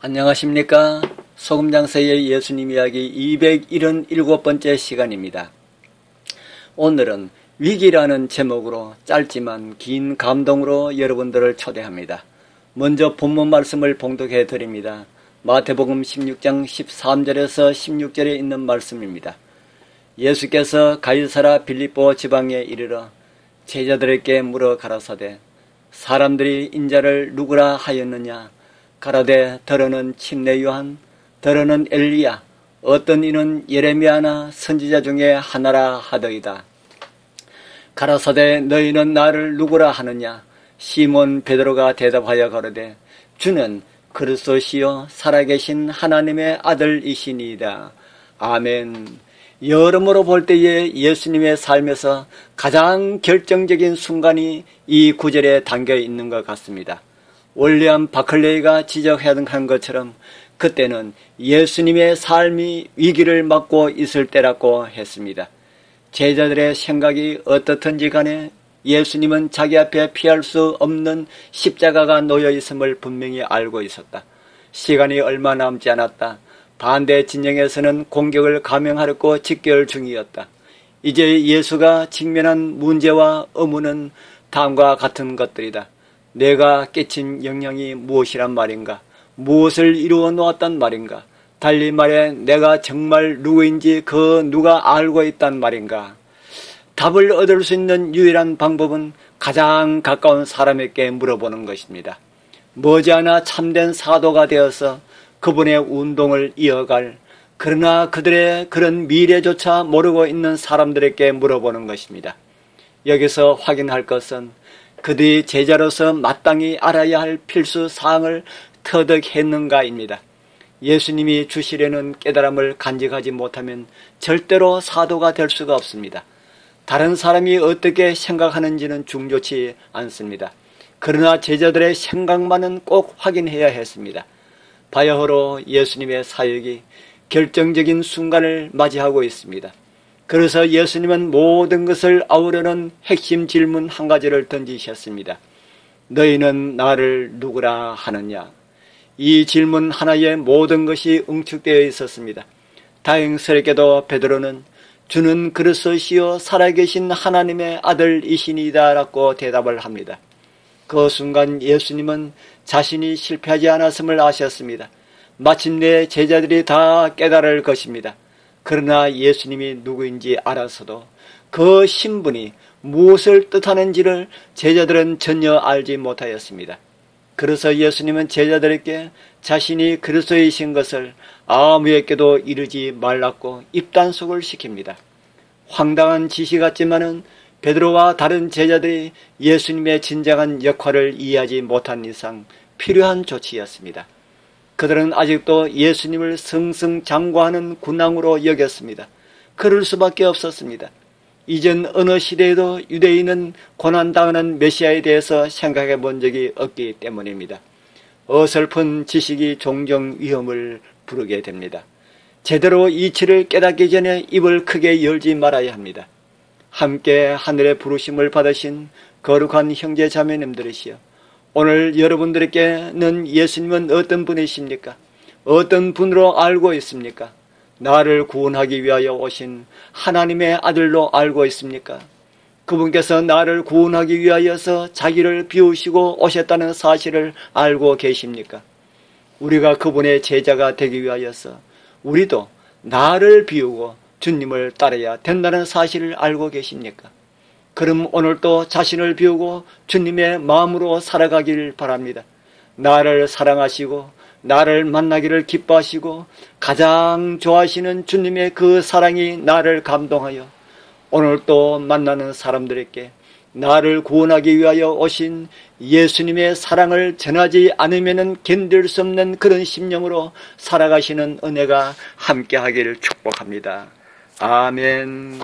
안녕하십니까. 소금장사의 예수님 이야기 277번째 시간입니다. 오늘은 위기라는 제목으로 짧지만 긴 감동으로 여러분들을 초대합니다. 먼저 본문 말씀을 봉독해 드립니다. 마태복음 16장 13절에서 16절에 있는 말씀입니다. 예수께서 가이사라 빌립보 지방에 이르러 제자들에게 물어 가라사대 사람들이 인자를 누구라 하였느냐 가라되 더러는 침례 요한 더러는 엘리야 어떤 이는 예레미야나 선지자 중에 하나라 하더이다. 가라사대 너희는 나를 누구라 하느냐 시몬 베드로가 대답하여 가로되 주는 그리스도시요 살아계신 하나님의 아들이시니이다. 아멘. 여러모로 볼 때에 예수님의 삶에서 가장 결정적인 순간이 이 구절에 담겨 있는 것 같습니다. 윌리엄 바클레이가 지적한 것처럼 그때는 예수님의 삶이 위기를 맞고 있을 때라고 했습니다. 제자들의 생각이 어떻든지 간에 예수님은 자기 앞에 피할 수 없는 십자가가 놓여 있음을 분명히 알고 있었다. 시간이 얼마 남지 않았다. 반대 진영에서는 공격을 감행하려고 직결 중이었다. 이제 예수가 직면한 문제와 의무는 다음과 같은 것들이다. 내가 끼친 영향이 무엇이란 말인가? 무엇을 이루어 놓았단 말인가? 달리 말해 내가 정말 누구인지 그 누가 알고 있단 말인가? 답을 얻을 수 있는 유일한 방법은 가장 가까운 사람에게 물어보는 것입니다. 머지않아 참된 사도가 되어서 그분의 운동을 이어갈, 그러나 그들의 그런 미래조차 모르고 있는 사람들에게 물어보는 것입니다. 여기서 확인할 것은 그들이 제자로서 마땅히 알아야 할 필수 사항을 터득했는가입니다. 예수님이 주시려는 깨달음을 간직하지 못하면 절대로 사도가 될 수가 없습니다. 다른 사람이 어떻게 생각하는지는 중요치 않습니다. 그러나 제자들의 생각만은 꼭 확인해야 했습니다. 바야흐로 예수님의 사역이 결정적인 순간을 맞이하고 있습니다. 그래서 예수님은 모든 것을 아우르는 핵심 질문 한 가지를 던지셨습니다. 너희는 나를 누구라 하느냐? 이 질문 하나에 모든 것이 응축되어 있었습니다. 다행스럽게도 베드로는 주는 그리스도시요 살아계신 하나님의 아들이시니이다 라고 대답을 합니다. 그 순간 예수님은 자신이 실패하지 않았음을 아셨습니다. 마침내 제자들이 다 깨달을 것입니다. 그러나 예수님이 누구인지 알아서도 그 신분이 무엇을 뜻하는지를 제자들은 전혀 알지 못하였습니다. 그래서 예수님은 제자들에게 자신이 그리스도이신 것을 아무에게도 이르지 말라고 입단속을 시킵니다. 황당한 지시 같지만은 베드로와 다른 제자들이 예수님의 진정한 역할을 이해하지 못한 이상 필요한 조치였습니다. 그들은 아직도 예수님을 승승장구하는 군왕으로 여겼습니다. 그럴 수밖에 없었습니다. 이전 어느 시대에도 유대인은 고난당하는 메시아에 대해서 생각해 본 적이 없기 때문입니다. 어설픈 지식이 종종 위험을 부르게 됩니다. 제대로 이치를 깨닫기 전에 입을 크게 열지 말아야 합니다. 함께 하늘의 부르심을 받으신 거룩한 형제 자매님들이시여, 오늘 여러분들에게는 예수님은 어떤 분이십니까? 어떤 분으로 알고 있습니까? 나를 구원하기 위하여 오신 하나님의 아들로 알고 있습니까? 그분께서 나를 구원하기 위하여서 자기를 비우시고 오셨다는 사실을 알고 계십니까? 우리가 그분의 제자가 되기 위하여서 우리도 나를 비우고 주님을 따라야 된다는 사실을 알고 계십니까? 그럼 오늘도 자신을 비우고 주님의 마음으로 살아가길 바랍니다. 나를 사랑하시고 나를 만나기를 기뻐하시고 가장 좋아하시는 주님의 그 사랑이 나를 감동하여 오늘도 만나는 사람들에게 나를 구원하기 위하여 오신 예수님의 사랑을 전하지 않으면 견딜 수 없는 그런 심령으로 살아가시는 은혜가 함께하기를 축복합니다. 아멘.